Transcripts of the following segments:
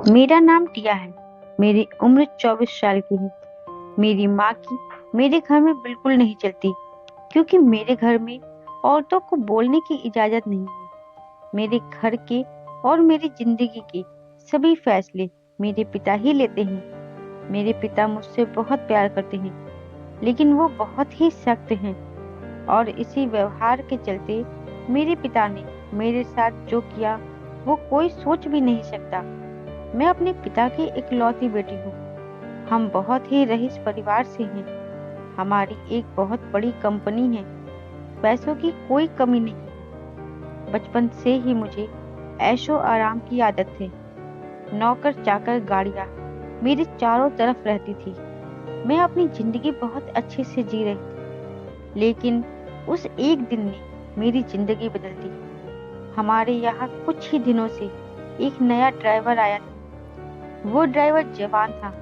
मेरा नाम टिया है। मेरी उम्र 24 साल की है। मेरी माँ की मेरे घर में बिल्कुल नहीं चलती, क्योंकि मेरे घर में औरतों को बोलने की इजाजत नहीं है। मेरे घर के और मेरी जिंदगी के सभी फैसले मेरे पिता ही लेते हैं। मेरे पिता मुझसे बहुत प्यार करते हैं, लेकिन वो बहुत ही सख्त हैं और इसी व्यवहार के चलते मेरे पिता ने मेरे साथ जो किया वो कोई सोच भी नहीं सकता। मैं अपने पिता की इकलौती बेटी हूँ। हम बहुत ही रईस परिवार से हैं। हमारी एक बहुत बड़ी कंपनी है। पैसों की कोई कमी नहीं है। बचपन से ही मुझे ऐशो आराम की आदत थी। नौकर चाकर गाड़ियाँ मेरे चारों तरफ रहती थी। मैं अपनी जिंदगी बहुत अच्छे से जी रही थी, लेकिन उस एक दिन ने मेरी जिंदगी बदल दी। हमारे यहाँ कुछ ही दिनों से एक नया ड्राइवर आया था। वो ड्राइवर जवान था,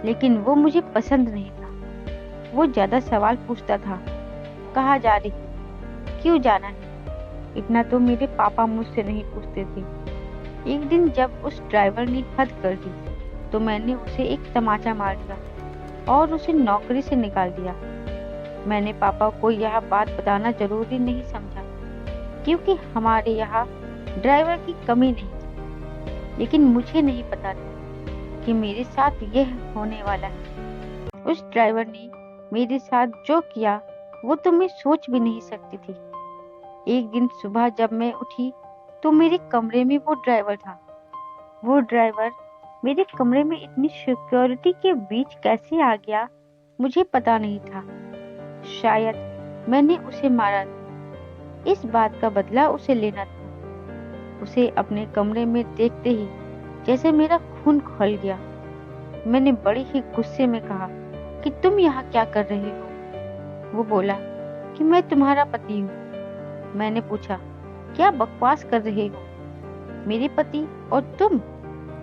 लेकिन वो मुझे पसंद नहीं था। वो ज्यादा सवाल पूछता था। कहाँ जा रही है? क्यों जाना है? इतना तो मेरे पापा मुझसे नहीं पूछते थे। एक दिन जब उस ड्राइवर ने हद कर दी, तो मैंने उसे एक तमाचा मार दिया और उसे नौकरी से निकाल दिया। मैंने पापा को यह बात बताना जरूरी नहीं समझा, क्योंकि हमारे यहाँ ड्राइवर की कमी नहीं थी। लेकिन मुझे नहीं पता था कि मेरे साथ यह होने वाला है। उस ड्राइवर ने मेरे साथ जो किया वो तो मैं सोच भी नहीं सकती थी। एक दिन सुबह जब मैं उठी, तो मेरे कमरे में वो ड्राइवर था। वो ड्राइवर मेरे कमरे में इतनी सिक्योरिटी के बीच कैसे आ गया, मुझे पता नहीं था। शायद मैंने उसे मारा था। इस बात का बदला उसे लेना था। उसे अपने कमरे में देखते ही जैसे मेरा खून खौल गया। मैंने बड़े ही गुस्से में कहा कि तुम यहाँ क्या कर रहे हो? वो बोला कि मैं तुम्हारा पति हूँ। मैंने पूछा, क्या बकवास कर रहे हो? मेरे पति और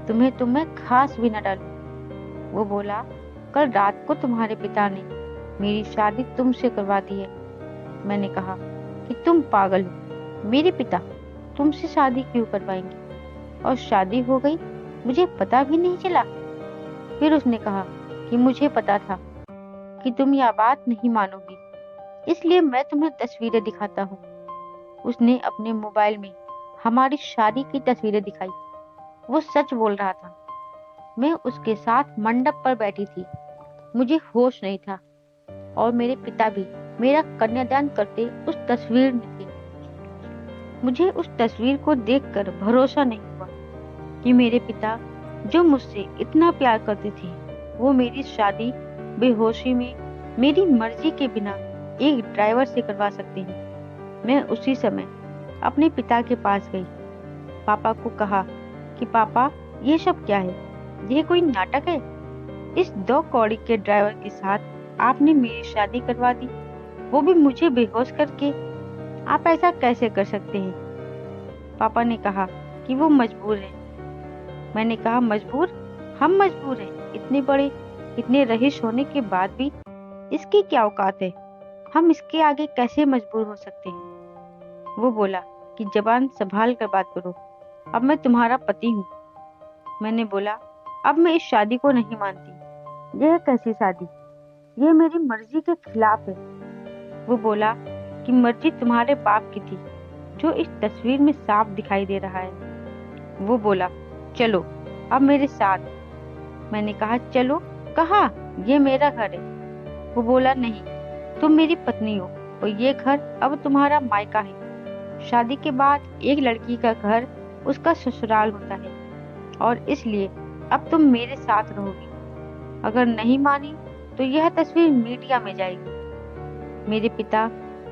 तुम्हें तो मैं घास भी न डालूं। वो बोला, कल रात को तुम्हारे पिता ने मेरी शादी तुमसे करवा दी है। मैंने कहा कि तुम पागल हो। मेरे पिता तुमसे शादी क्यों करवाएंगे? और शादी हो गई, मुझे पता भी नहीं चला। फिर उसने कहा कि मुझे पता था कि तुम यह बात नहीं मानोगी, इसलिए मैं तुम्हें तस्वीरें दिखाता हूँ। उसने अपने मोबाइल में हमारी शादी की तस्वीरें दिखाई। वो सच बोल रहा था। मैं उसके साथ मंडप पर बैठी थी। मुझे होश नहीं था और मेरे पिता भी मेरा कन्यादान करते उस तस्वीर में थे। मुझे उस तस्वीर को देखकर भरोसा नहीं हुआ कि मेरे पिता, जो मुझसे इतना प्यार करते थे, वो मेरी शादी बेहोशी में मेरी मर्जी के बिना एक ड्राइवर से करवा सकते हैं। मैं उसी समय अपने पिता के पास गई। पापा को कहा कि पापा, ये सब क्या है? ये कोई नाटक है? इस 2 कौड़ी के ड्राइवर के साथ आपने मेरी शादी करवा दी, वो भी मुझे बेहोश करके। आप ऐसा कैसे कर सकते हैं? पापा ने कहा कि वो मजबूर है। मैंने कहा, मजबूर? हम मजबूर हैं? इतने बड़े, इतने रईस होने के बाद भी इसकी क्या औकात है? हम इसके आगे कैसे मजबूर हो सकते हैं? वो बोला कि जबान संभाल कर बात करो। अब मैं तुम्हारा पति हूँ। मैंने बोला, अब मैं इस शादी को नहीं मानती। यह कैसी शादी? यह मेरी मर्जी के खिलाफ है। वो बोला कि मर्जी तुम्हारे बाप की थी, जो इस तस्वीर में साफ दिखाई दे रहा है। वो बोला, चलो अब मेरे साथ। मैंने कहा, चलो कहाँ? ये मेरा घर है। वो बोला, नहीं, तुम मेरी पत्नी हो और ये घर अब तुम्हारा मायका है। शादी के बाद एक लड़की का घर उसका ससुराल होता है, और इसलिए अब तुम मेरे साथ रहोगी। अगर नहीं मानी तो यह तस्वीर मीडिया में जाएगी। मेरे पिता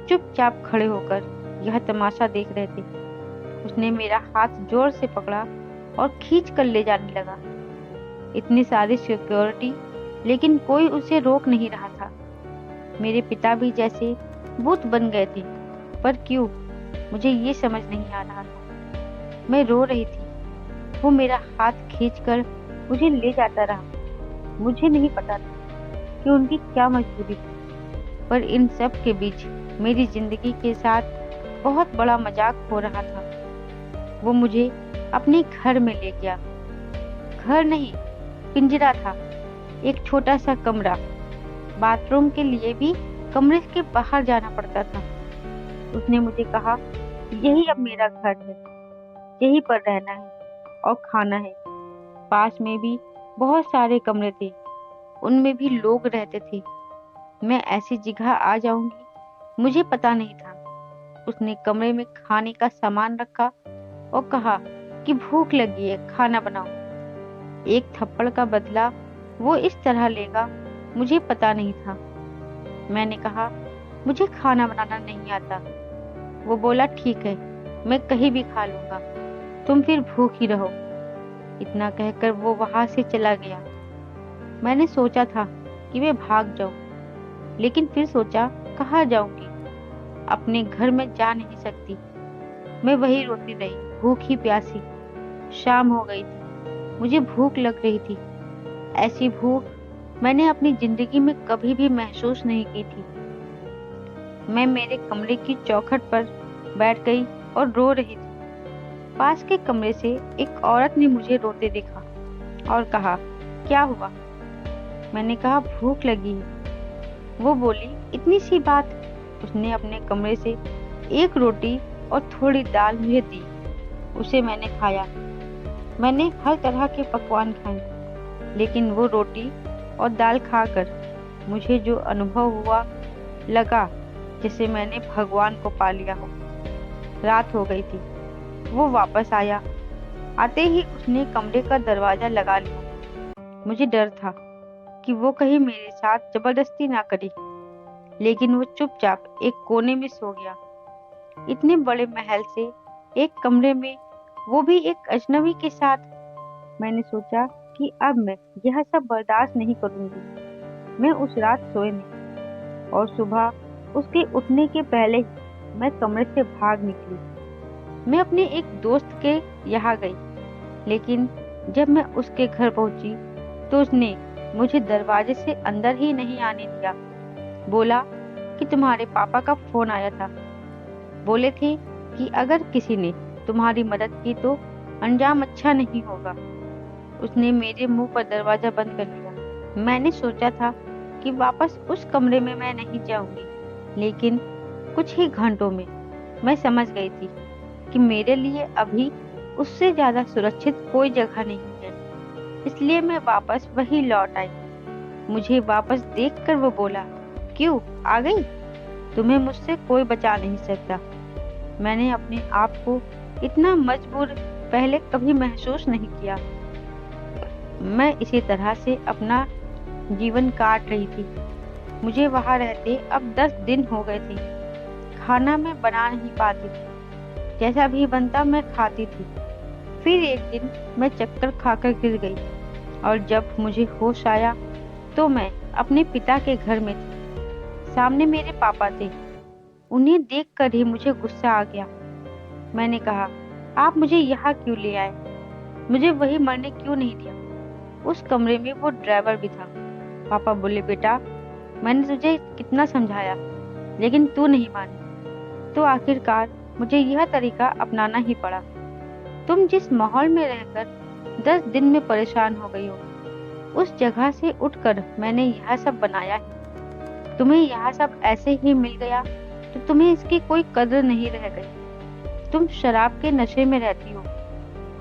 चुपचाप खड़े होकर यह तमाशा देख रहे थे। उसने मेरा हाथ जोर से पकड़ा और खींच कर ले जाने लगा। इतनी सारी सिक्योरिटी, लेकिन कोई उसे रोक नहीं रहा था। मेरे पिता भी जैसे भूत बन गए थे। पर क्यों, मुझे ये समझ नहीं आ रहा था। मैं रो रही थी। वो मेरा हाथ खींचकर मुझे ले जाता रहा। मुझे नहीं पता था कि उनकी क्या मजबूरी थी, पर इन सब के बीच मेरी जिंदगी के साथ बहुत बड़ा मजाक हो रहा था। वो मुझे अपने घर में ले गया। घर नहीं, पिंजरा था, एक छोटा सा कमरा। बाथरूम के लिए भी कमरे के बाहर जाना पड़ता था। उसने मुझे कहा, यही अब मेरा घर है, यहीं पर रहना है और खाना है। पास में भी बहुत सारे कमरे थे, उनमें भी लोग रहते थे। मैं ऐसी जगह आ जाऊंगी मुझे पता नहीं था। उसने कमरे में खाने का सामान रखा और कहा कि भूख लगी है, खाना बनाओ। एक थप्पड़ का बदला वो इस तरह लेगा मुझे पता नहीं था। मैंने कहा, मुझे खाना बनाना नहीं आता। वो बोला, ठीक है, मैं कहीं भी खा लूंगा, तुम फिर भूखी रहो। इतना कहकर वो वहां से चला गया। मैंने सोचा था कि मैं भाग जाऊं, लेकिन फिर सोचा, कहाँ जाऊंगी, अपने घर में जा नहीं सकती। मैं वही रोती रही, भूखी प्यासी। शाम हो गई थी, मुझे भूख लग रही थी। ऐसी भूख मैंने अपनी जिंदगी में कभी भी महसूस नहीं की थी। मैं मेरे कमरे की चौखट पर बैठ गई और रो रही थी। पास के कमरे से एक औरत ने मुझे रोते देखा और कहा, क्या हुआ? मैंने कहा, भूख लगी है। वो बोली, इतनी सी बात। उसने अपने कमरे से एक रोटी और थोड़ी दाल मुझे दी। उसे मैंने खाया। मैंने हर तरह के पकवान खाए, लेकिन वो रोटी और दाल खाकर मुझे जो अनुभव हुआ, लगा जैसे मैंने भगवान को पा लिया हो। रात हो गई थी। वो वापस आया। आते ही उसने कमरे का दरवाजा लगा लिया। मुझे डर था कि वो कहीं मेरे साथ जबरदस्ती ना करे, लेकिन वो चुपचाप एक कोने में सो गया। इतने बड़े महल से एक कमरे में, वो भी एक अजनबी के साथ। मैंने सोचा कि अब मैं यह सब बर्दाश्त नहीं करूंगी। मैं उस रात सोए नहीं और सुबह उसके उठने के पहले ही मैं कमरे से भाग निकली। मैं अपने एक दोस्त के यहाँ गई, लेकिन जब मैं उसके घर पहुंची तो उसने मुझे दरवाजे से अंदर ही नहीं आने दिया। बोला कि तुम्हारे पापा का फोन आया था। बोले थे कि अगर किसी ने तुम्हारी मदद की तो अंजाम अच्छा नहीं होगा। उसने मेरे मुंह पर दरवाजा बंद कर लिया। मैंने सोचा था कि वापस उस कमरे में मैं नहीं जाऊंगी, लेकिन कुछ ही घंटों में मैं समझ गई थी कि मेरे लिए अभी उससे ज्यादा सुरक्षित कोई जगह नहीं है। इसलिए मैं वापस वही लौट आई। मुझे वापस देखकर वो बोला, क्यों आ गई? तुम्हें मुझसे कोई बचा नहीं सकता। मैंने अपने आप को इतना मजबूर पहले कभी महसूस नहीं किया। मैं इसी तरह से अपना जीवन काट रही थी। मुझे वहां रहते अब 10 दिन हो गए थे। खाना मैं बना नहीं पाती थी, जैसा भी बनता मैं खाती थी। फिर एक दिन मैं चक्कर खाकर गिर गई और जब मुझे होश आया तो मैं अपने पिता के घर में थी। सामने मेरे पापा थे। उन्हें देखकर ही मुझे गुस्सा आ गया। मैंने कहा, आप मुझे यहाँ क्यों ले आए? मुझे वही मरने क्यों नहीं दिया? उस कमरे में वो ड्राइवर भी था। पापा बोले, बेटा, मैंने तुझे कितना समझाया, लेकिन तू नहीं मानी, तो आखिरकार मुझे यह तरीका अपनाना ही पड़ा। तुम जिस माहौल में रहकर 10 दिन में परेशान हो गई हो, उस जगह से उठकर मैंने यह सब बनाया है। तुम्हें यह सब ऐसे ही मिल गया तो तुम्हें इसकी कोई कदर नहीं रह गई। तुम शराब के नशे में रहती हो।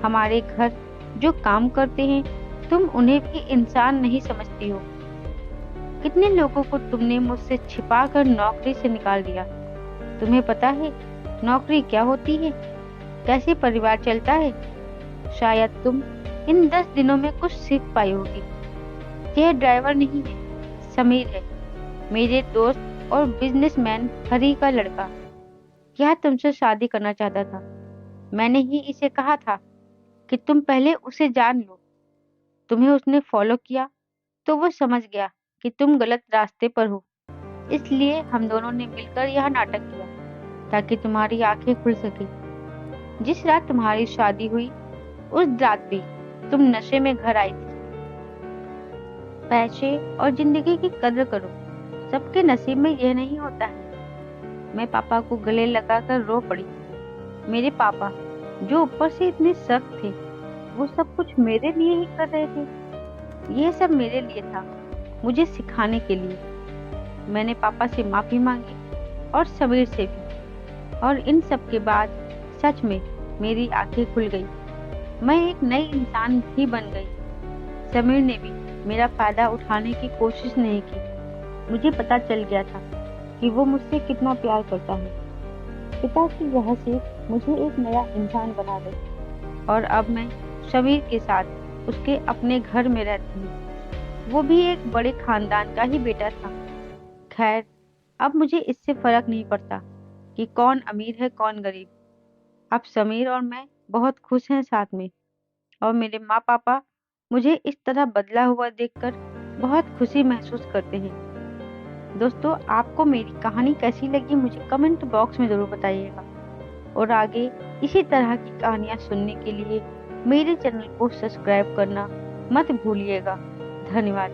हमारे घर जो काम करते हैं, तुम उन्हें भी इंसान नहीं समझती हो। कितने लोगों को तुमने मुझसे छिपाकर नौकरी से निकाल दिया। तुम्हें पता है नौकरी क्या होती है, कैसे परिवार चलता है? शायद तुम इन 10 दिनों में कुछ सीख पाई होगी। यह ड्राइवर नहीं है, समीर है, मेरे दोस्त और बिजनेसमैन हरी का लड़का। यह तुमसे शादी करना चाहता था। मैंने ही इसे कहा था कि तुम पहले उसे जान लो। तुम्हें उसने फॉलो किया तो वो समझ गया कि तुम गलत रास्ते पर हो। इसलिए हम दोनों ने मिलकर यह नाटक किया ताकि तुम्हारी आंखें खुल सके। जिस रात तुम्हारी शादी हुई, उस रात भी तुम नशे में घर आई थी। पैसे और जिंदगी की कदर करो, सबके नसीब में यह नहीं होता है। मैं पापा को गले लगाकर रो पड़ी। मेरे पापा, जो ऊपर से इतने सख्त थे, वो सब कुछ मेरे लिए ही कर रहे थे। ये सब मेरे लिए था, मुझे सिखाने के लिए। मैंने पापा से माफी मांगी और समीर से भी, और इन सब के बाद सच में मेरी आंखें खुल गई। मैं एक नई इंसान भी बन गई। समीर ने भी मेरा फायदा उठाने की कोशिश नहीं की। मुझे पता चल गया था कि वो मुझसे कितना प्यार करता है। पिता की रहस्य मुझे एक नया इंसान बना गई, और अब मैं समीर के साथ उसके अपने घर में रहती हूँ। वो भी एक बड़े खानदान का ही बेटा था। खैर, अब मुझे इससे फर्क नहीं पड़ता कि कौन अमीर है कौन गरीब। अब समीर और मैं बहुत खुश हैं साथ में, और मेरे माँ पापा मुझे इस तरह बदला हुआ देखकर बहुत खुशी महसूस करते हैं। दोस्तों, आपको मेरी कहानी कैसी लगी मुझे कमेंट बॉक्स में ज़रूर बताइएगा, और आगे इसी तरह की कहानियाँ सुनने के लिए मेरे चैनल को सब्सक्राइब करना मत भूलिएगा। धन्यवाद।